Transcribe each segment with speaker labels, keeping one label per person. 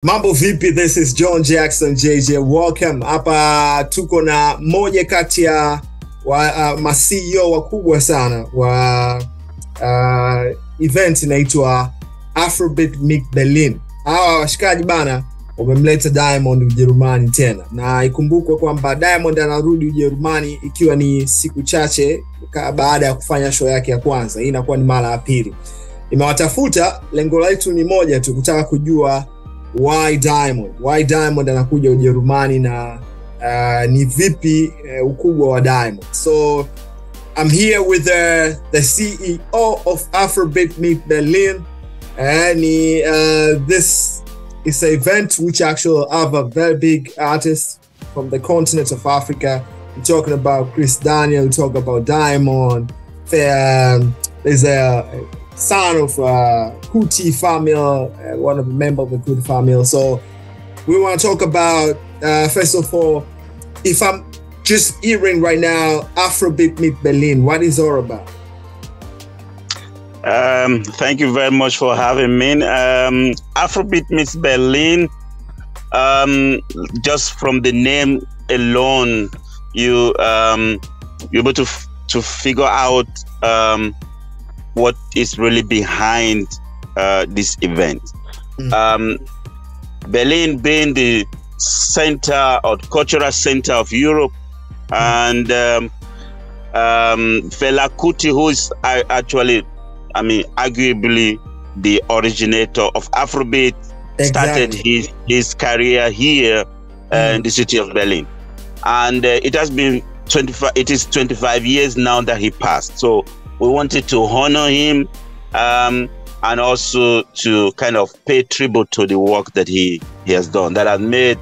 Speaker 1: Mambo vipi, this is John Jackson JJ. Welcome. Hapa tuko na moja kati ya ma CEO wakubwa sana wa event inaitwa Afrobeat Meets Berlin. Hawa washikaji bana wamemleta Diamond Ujerumani tena. Na ikumbukwe kwamba Diamond anarudi Ujerumani ikiwa ni siku chache baada ya kufanya show yake ya kwanza. Hii inakuwa ni mara ya pili. Nimewatafuta, lengo letu ni moja tu, kutaka kujua why Diamond anakuja Ujerumani na ni vipi ukubwa wa Diamond. So I'm here with the CEO of Afrobeat Meets Berlin, and this is an event which actually have a very big artist from the continent of Africa. We're talking about Chris Daniel, we're talking about Diamond. There's a son of Kuti family, one of the members of the Kuti family. So we want to talk about, first of all, if I'm just hearing right now, Afrobeat Meets Berlin, what is all about?
Speaker 2: Thank you very much for having me. Afrobeat Meets Berlin, just from the name alone, you're able to figure out what is really behind this event. Berlin being the center or cultural center of Europe, and Fela Kuti, who is actually, arguably the originator of Afrobeat, started his career here in the city of Berlin, and it has been 25 years now that he passed. So we wanted to honor him, and also to kind of pay tribute to the work that he has done, that has made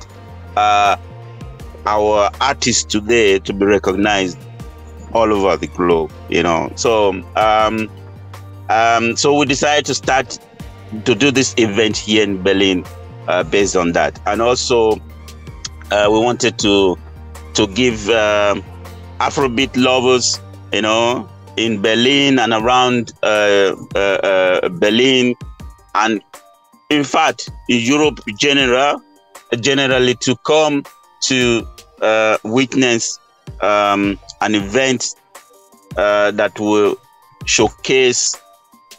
Speaker 2: our artists today to be recognized all over the globe, you know. So so we decided to start to do this event here in Berlin based on that. And also we wanted to give Afrobeat lovers, you know, in Berlin and around Berlin, and in fact in Europe generally, to come to witness an event that will showcase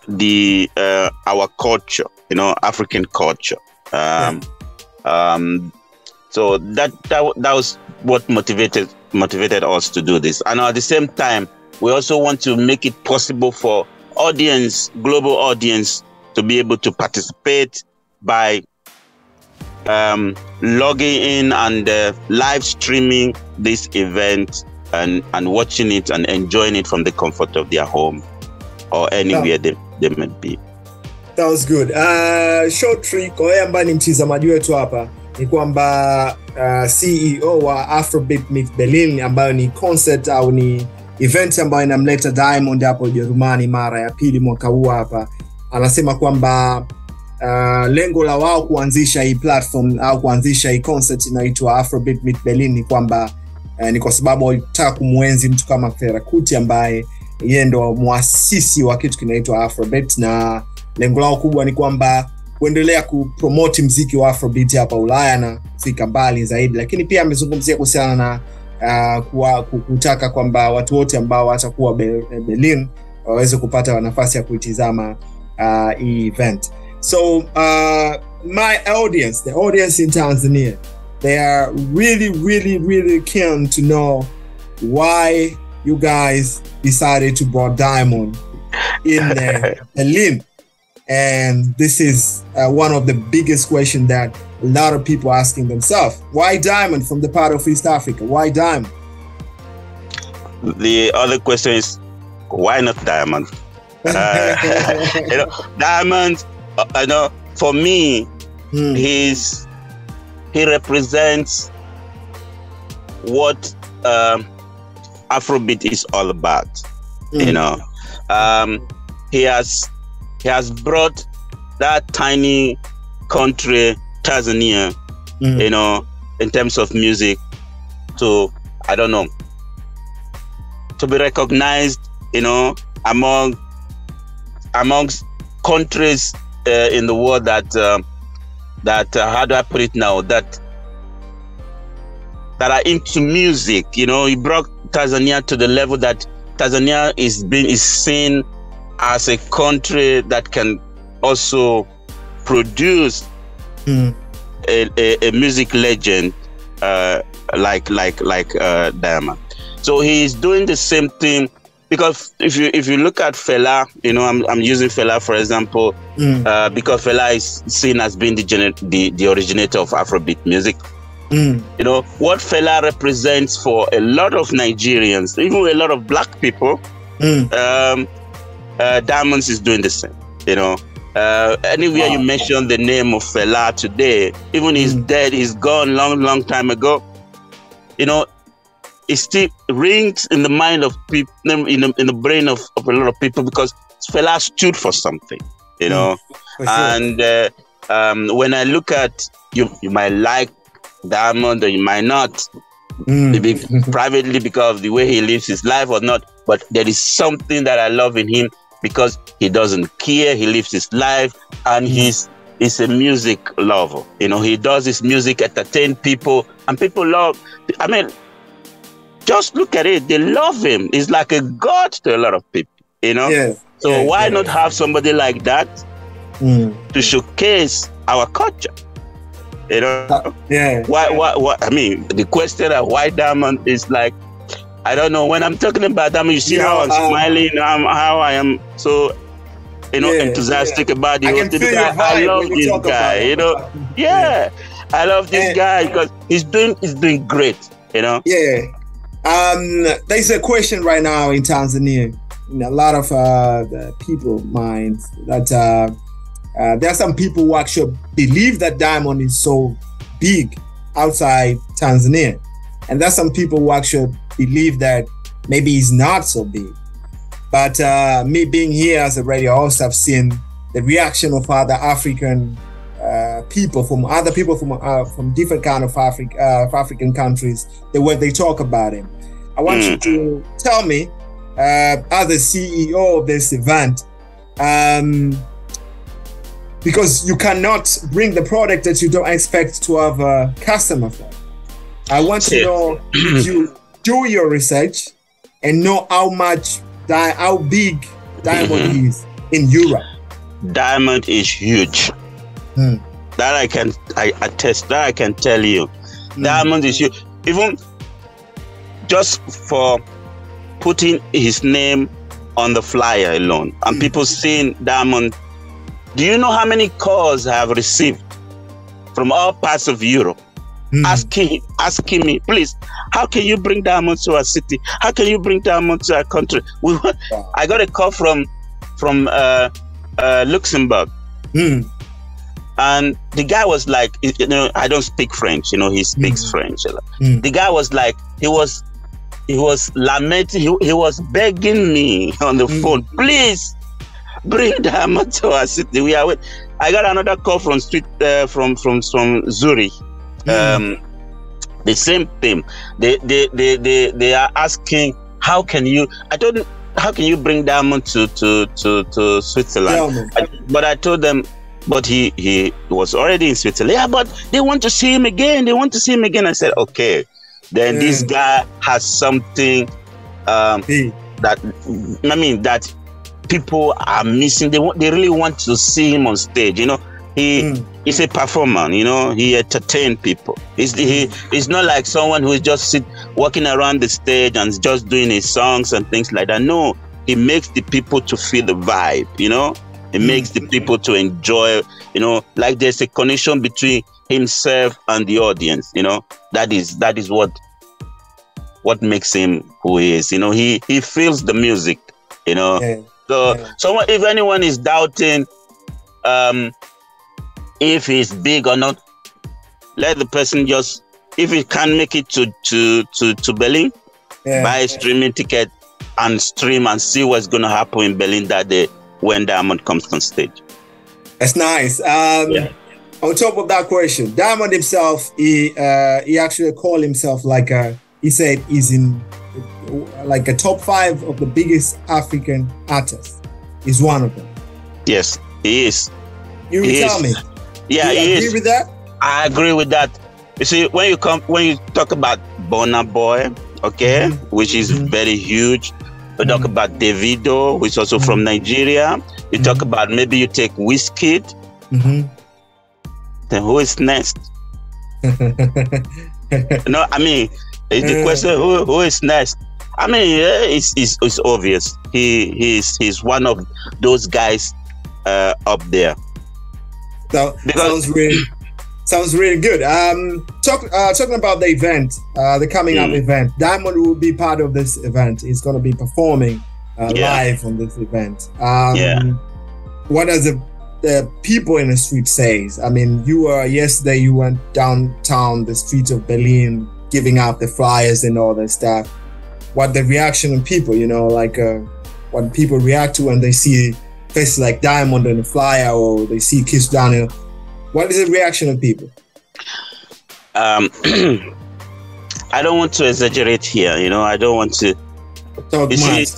Speaker 2: our culture, you know, African culture. So that was what motivated us to do this. And at the same time, we also want to make it possible for global audience, to be able to participate by logging in and live streaming this event and watching it and enjoying it from the comfort of their home or anywhere they may be.
Speaker 1: That was good. Short trick kwa yeye ambaye ni mtazamaji wetu hapa ni kwamba CEO wa Afrobeat Meets Berlin, ambayo ni concert au ni event ambayo inamleta Diamond hapo Ujerumani mara ya pili mwaka huu hapa, anasema kwamba lengo la wao kuanzisha hii platform au kuanzisha hii concert inaitwa Afrobeat Meets Berlin ni kwamba ni kwa sababu walitaka kumuenzi mtu kama Fela Kuti, ambaye yeye ndo muasisi wa kitu kinaitwa Afrobeat, na lengo lao kubwa ni kwamba kuendelea kupromote muziki wa Afrobeat hapa Ulaya na kufika mbali zaidi. Lakini pia amezungumzia kuhusiana na kutaka kwamba watu wote ambao watakuwa Berlin waweze kupata nafasi ya kuitazama hii event. So my audience, the audience in Tanzania, they are really keen to know why you guys decided to bring Diamond in Berlin. And this is one of the biggest questions that a lot of people are asking themselves. Why Diamond from the part of East Africa? Why Diamond?
Speaker 2: The other question is, why not Diamond? You know, Diamond, for me, he represents what Afrobeat is all about. You know, he has brought that tiny country, Tanzania, you know, in terms of music, to, I don't know, to be recognized, you know, amongst countries in the world that how do I put it now, that are into music. You know, he brought Tanzania to the level that Tanzania is seen as a country that can also produce a music legend like Diamond. So he's doing the same thing, because if you look at Fela, you know, I'm using Fela for example, because Fela is seen as being the originator of Afrobeat music. You know what Fela represents for a lot of Nigerians, even a lot of black people. Diamonds is doing the same. You know, anywhere you mention the name of Fela today, even he's dead, he's gone long time ago. You know, it still rings in the mind of people, in the brain of a lot of people, because Fela stood for something. You know, sure. And when I look at you might like Diamond or you might not, maybe privately because of the way he lives his life or not, but there is something that I love in him, because he doesn't care, he lives his life, and he's a music lover. You know, he does his music, entertain people, and people love, I mean, just look at it, they love him. He's like a god to a lot of people, you know. So why not have somebody like that to showcase our culture? You know, why? I mean, the question of why Diamond is like, I don't know. When I'm talking about Diamond, you see how I'm smiling, how I am so, you know, enthusiastic about the whole thing. I love this guy. You know, I love this guy because he's doing great. You know.
Speaker 1: There's a question right now in Tanzania. In a lot of people minds that. There are some people who actually believe that Diamond is so big outside Tanzania. And there's some people who actually believe that maybe he's not so big. But me being here as a radio host, I've seen the reaction of other African people from different kind of African countries, the way they talk about him. I want you to tell me, as the CEO of this event, because you cannot bring the product that you don't expect to have a customer for. I want to know if you do your research and know how big Diamond is in Europe.
Speaker 2: Diamond is huge. That I can attest. That I can tell you. Diamond is huge. Even just for putting his name on the flyer alone, and people seeing Diamond. Do you know how many calls I have received from all parts of Europe asking me, please, how can you bring Diamond to our city? How can you bring Diamond to our country? I got a call from Luxembourg, and the guy was like, you know, I don't speak French. You know, he speaks French. The guy was like, he was lamenting, he was begging me on the phone, please. Bring Diamond to our city. I got another call from Zurich. The same thing. They are asking, how can you? I told them, how can you bring Diamond to Switzerland? But I told them, but he was already in Switzerland. Yeah, but they want to see him again. They want to see him again. I said, okay, then this guy has something that people are missing. They really want to see him on stage. You know, he's a performer. You know, he entertains people. He's not like someone who is just walking around the stage and just doing his songs and things like that. No, he makes the people to feel the vibe. You know, he makes the people to enjoy. You know, like there's a connection between himself and the audience. You know, that is what makes him who he is. You know, he feels the music. You know. So, if anyone is doubting if he's big or not, let the person just, if he can make it to Berlin, buy a streaming ticket and stream and see what's going to happen in Berlin that day when Diamond comes on stage.
Speaker 1: That's nice. On top of that question, Diamond himself, he actually called himself he said he's in like a top 5 of the biggest African artists. He's one of them.
Speaker 2: Yes, he is.
Speaker 1: You tell me,
Speaker 2: Yeah,
Speaker 1: Do you agree with that?
Speaker 2: I agree with that. You see, when you talk about Burna Boy, okay, which is very huge. You talk about Davido, which is also from Nigeria. You talk about, maybe you take Wizkid. Then who is next? No, I mean, the question, who is next? I mean, it's obvious. He's one of those guys up there.
Speaker 1: So sounds really good. Talking about the event, the coming up event, Diamond will be part of this event. He's going to be performing live on this event. What does the people in the street say? I mean, yesterday you went downtown the streets of Berlin, giving out the flyers and all that stuff. What the reaction of people, what people react to when they see faces like Diamond on the flyer, or they see Kiss Daniel? What is the reaction of people?
Speaker 2: I don't want to exaggerate here. I don't want to
Speaker 1: talk much.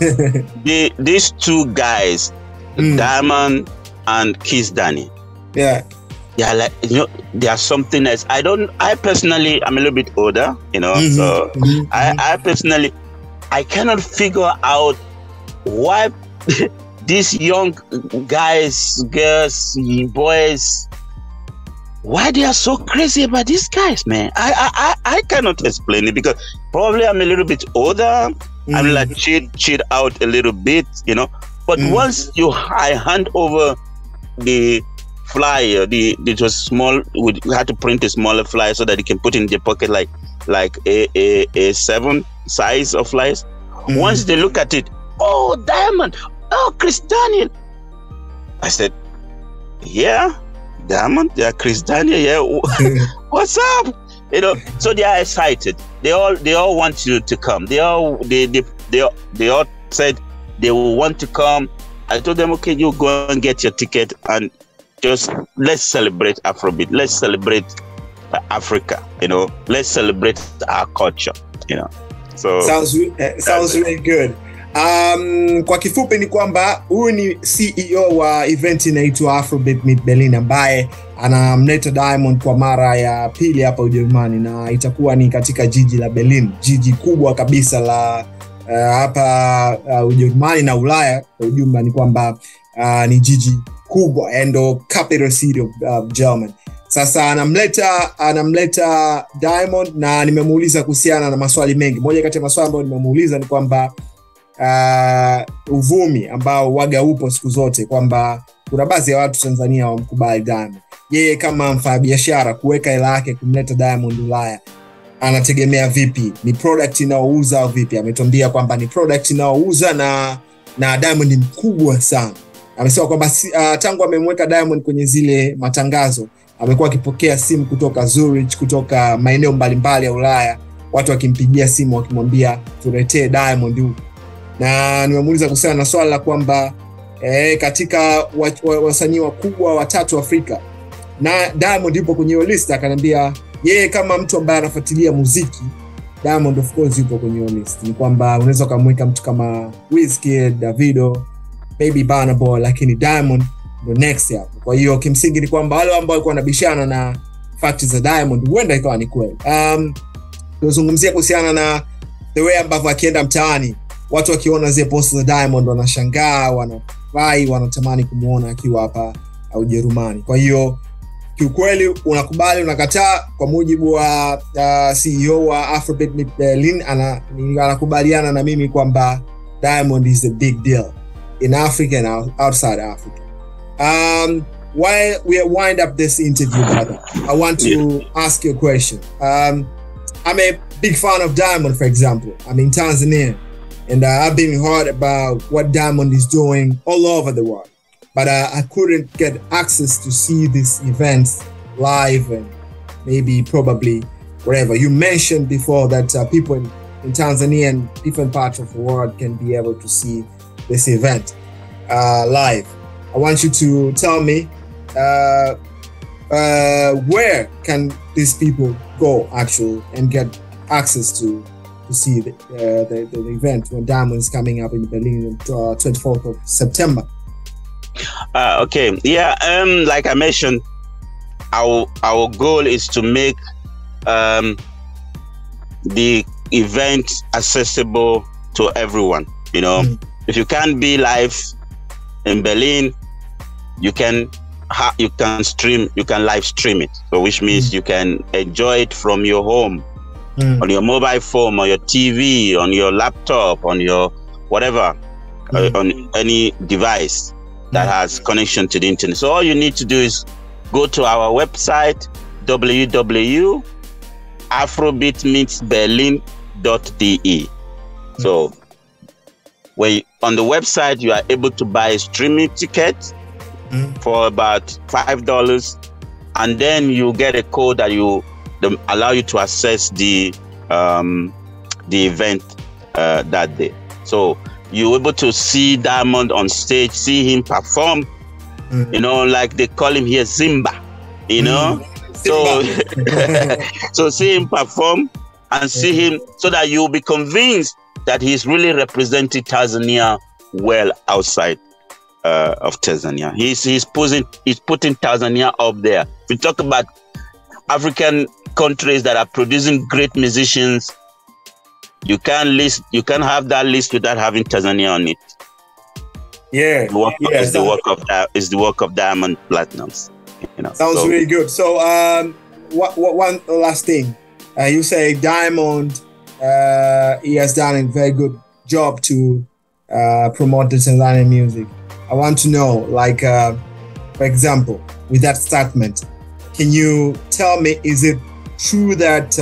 Speaker 2: These two guys, Diamond and Kiss Daniel.
Speaker 1: Yeah.
Speaker 2: Yeah, like, they are something else. I personally, I'm a little bit older, so I personally, I cannot figure out why these young guys, girls, boys, why they are so crazy about these guys, man. I cannot explain it, because probably I'm a little bit older. I'm like cheat out a little bit, But once I hand over the flyer, it was small. We had to print a smaller flyer so that you can put in the pocket, like a 7 size of flyers. Once they look at it, oh, Diamond, oh, Kiss Daniel. I said, yeah, Diamond, yeah, Kiss Daniel, yeah. What's up? So they are excited. They all want you to come. They all said they will want to come. I told them, okay, you go and get your ticket, and just let's celebrate Afrobeat. Let's celebrate Africa. Let's celebrate our culture. So
Speaker 1: sounds really good. Kwa kifupi ni kwamba huyu ni CEO wa event inaitwa Afrobeat Meets Berlin, ambaye anamleta Diamond kwa mara ya pili hapa Ujerumani, na itakuwa ni katika jiji la Berlin, jiji kubwa kabisa la hapa Ujerumani na Ulaya kwa ujumla. Ni kwamba ni jiji kubwa, endo capital city of Germany. Sasa anamleta Diamond, na nimemuuliza kuhusiana na maswali mengi. Moja kati ya maswali ambayo nimemuuliza ni kwamba uvumi ambao waga upo siku zote kwamba kuna baadhi ya watu Tanzania wamkubali Diamond. Yeye kama mfanyabiashara kuweka hela yake kumleta Diamond Ulaya, anategemea vipi? Ni product inaouza au vipi? Ametuambia kwamba ni product inaouza, na Diamond ni mkubwa sana. Amesema kwamba tangu amemweka Diamond kwenye zile matangazo, amekuwa akipokea simu kutoka Zurich, kutoka maeneo mbalimbali ya Ulaya, watu wakimpigia simu wakimwambia tuletee Diamond huko. Na nimemuuliza kuhusiana na swala la kwamba katika wasanii wakubwa 3 Afrika na Diamond yupo kwenye hiyo list. Akaniambia yeye kama mtu ambaye anafuatilia muziki, Diamond of course yupo kwenye hiyo list. Ni kwamba unaweza kumweka mtu kama Wizkid, Davido, maybe Burna Boy, lakini Diamond ndo next hapo. Kwa hiyo kimsingi ni kwamba wale ambao walikuwa wanabishana na facts za Diamond huenda ikawa ni kweli. Tunazungumzia kuhusiana na the way ambavyo akienda mtaani, watu wakiona zile posts za Diamond wanashangaa, wanafurahi, wanatamani kumuona akiwa hapa Ujerumani. Kwa hiyo kiukweli, unakubali unakataa? Kwa mujibu wa CEO wa Afrobeat Meets Berlin, anakubaliana na mimi kwamba Diamond is a big deal in Africa and outside Africa. While we wind up this interview, brother, I want to ask you a question. I'm a big fan of Diamond, for example. I'm in Tanzania, and I've been heard about what Diamond is doing all over the world. But I couldn't get access to see these events live, and probably wherever. You mentioned before that people in Tanzania and different parts of the world can be able to see this event live. I want you to tell me where can these people go actually and get access to see the event when Diamond is coming up in Berlin on 24th of September.
Speaker 2: Okay, yeah, like I mentioned, our goal is to make the event accessible to everyone. You know, if you can't be live in Berlin, you can stream, you can live stream it. So which means you can enjoy it from your home, on your mobile phone, on your TV, on your laptop, on your whatever, on any device that has connection to the internet. So all you need to do is go to our website, www.afrobeatmeetsberlin.de. So on the website, you are able to buy a streaming ticket for about $5, and then you get a code that allow you to access the event that day. So you're able to see Diamond on stage, see him perform. You know, like they call him here Simba. You know, so so see him perform and see him, so that you'll be convinced that he's really representing Tanzania well outside of Tanzania. He's putting Tanzania up there. We talk about African countries that are producing great musicians. You can't have that list without having Tanzania on it.
Speaker 1: Yeah,
Speaker 2: it's the work of Diamond Platinums. You know,
Speaker 1: sounds really good. So, one last thing, you say Diamond, he has done a very good job to promote the Tanzanian music. I want to know, like, for example, with that statement, can you tell me, is it true that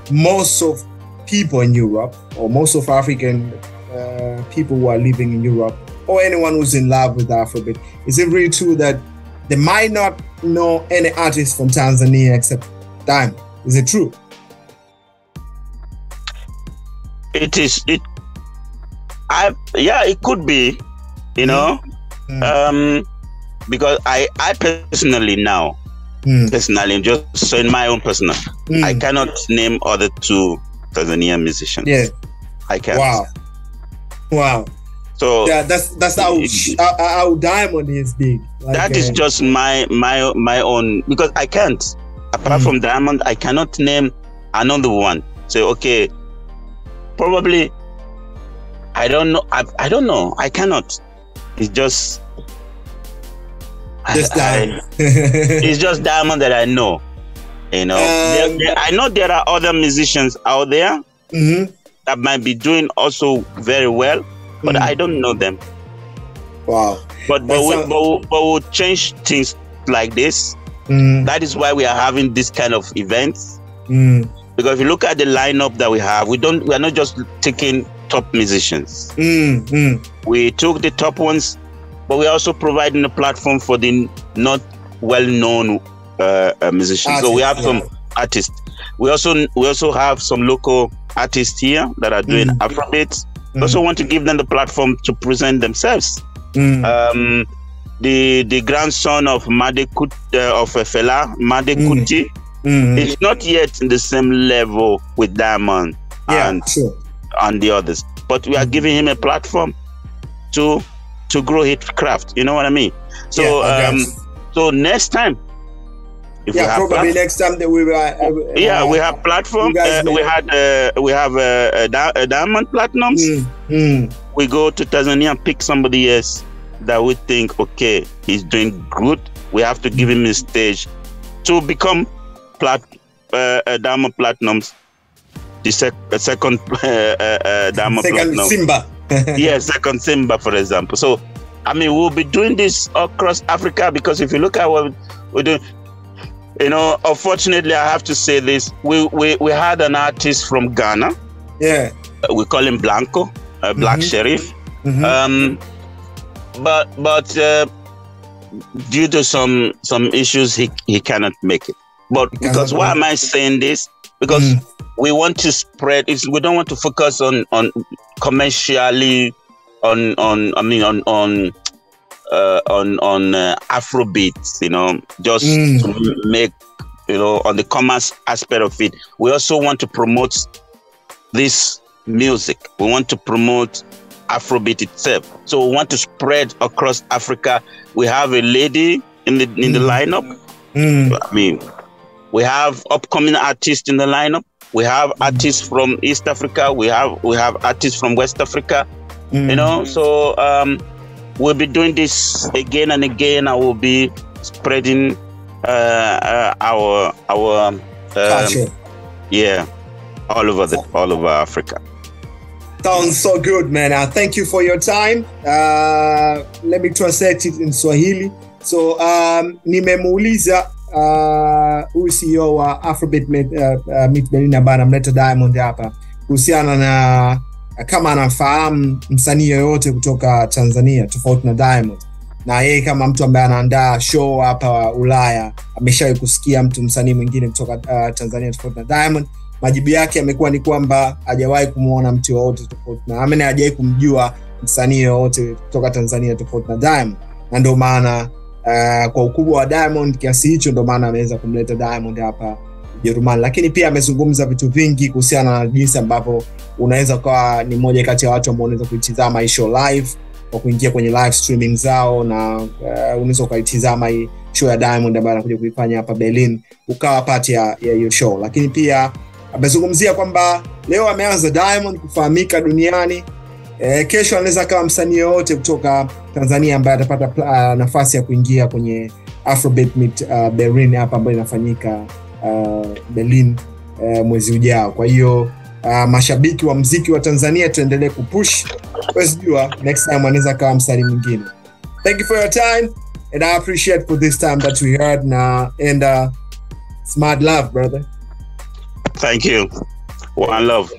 Speaker 1: most of people in Europe, or most of African people who are living in Europe, or anyone who's in love with Afrobeat, is it really true that they might not know any artist from Tanzania except Diamond? Is it true?
Speaker 2: It could be, you know, because I personally now, just so in my own personal, I cannot name other two Tanzanian musicians. Yeah, I can't.
Speaker 1: Wow. So yeah, that's how Diamond is big. Like,
Speaker 2: that is just my own, because I can't. Apart from Diamond, I cannot name another one. So okay, probably I don't know. I don't know. I cannot. It's just
Speaker 1: Diamond.
Speaker 2: It's just Diamond that I know. You know, I know there are other musicians out there that might be doing also very well, but I don't know them.
Speaker 1: Wow.
Speaker 2: But we'll change things like this. That is why we are having this kind of events. Because if you look at the lineup that we have, we are not just taking top musicians. We took the top ones, but we're also providing a platform for the not well-known musicians. So we have some artists. We also have some local artists here that are doing Afrobeat. We also want to give them the platform to present themselves. The grandson of Made Fela, Made Kuti, is not yet in the same level with Diamond and the others, but we are giving him a platform to grow his craft. You know what I mean? So so next time, if we have
Speaker 1: probably next time that we will.
Speaker 2: We have platform. We have a Diamond Platinums. We go to Tanzania and pick somebody else that we think, okay, he's doing good. We have to give him a stage to become Diamond Platinums. The second Diamond Platinum.
Speaker 1: Simba.
Speaker 2: Second Simba, for example. So, I mean, we'll be doing this across Africa, because if you look at what we're doing, you know, unfortunately, I have to say this. We had an artist from Ghana.
Speaker 1: Yeah.
Speaker 2: We call him Blanco, Black Sheriff. But due to some issues, he cannot make it. But because why am I saying this? Because we want to spread. We don't want to focus on commercially on Afrobeats, you know, just to make, you know, on the commerce aspect of it. We also want to promote this music. We want to promote Afrobeat itself. So we want to spread across Africa. We have a lady in the lineup I mean, we have upcoming artists in the lineup. We have artists from East Africa. We have artists from West Africa. You know, so we'll be doing this again and again. I will be spreading our
Speaker 1: culture.
Speaker 2: Yeah, all over Africa.
Speaker 1: Sounds so good, man. Thank you for your time. Let me translate it in Swahili. So nimemuuliza huyu CEO wa Afrobeat Meets Berlin ambaye anamleta Diamond hapa kuhusiana na kama anafahamu msanii yoyote kutoka Tanzania tofauti na Diamond, na yeye kama mtu ambaye anaandaa show hapa Ulaya ameshawahi kusikia msanii mwingine kutoka Tanzania tofauti na Diamond. Majibu yake yamekuwa ni kwamba hajawahi kumuona mtu yoyote tofauti na hajawahi kumjua msanii yoyote kutoka Tanzania tofauti na Diamond, na ndio maana kwa ukubwa wa Diamond kiasi hicho ndio maana ameweza kumleta Diamond hapa Ujerumani. Lakini pia amezungumza vitu vingi kuhusiana na jinsi ambavyo unaweza kuwa ni mmoja kati ya watu ambao unaweza kuitazama hii show live kwa kuingia kwenye live streaming zao, na unaweza kuitazama hii show ya Diamond ambayo anakuja kuifanya hapa Berlin ukawa part ya hiyo show. Lakini pia amezungumzia kwamba leo ameanza Diamond kufahamika duniani. Kesho anaweza kama msanii yote kutoka Tanzania ambaye atapata nafasi ya kuingia kwenye Afrobeat Meets Berlin hapa ambayo inafanyika Berlin mwezi ujao. Kwa hiyo mashabiki wa muziki wa Tanzania tuendelee kupush. Usijua next time anaweza kama msanii mwingine. Thank you for your time, and I appreciate for this time that we heard and smart love, brother.
Speaker 2: Thank you. One love.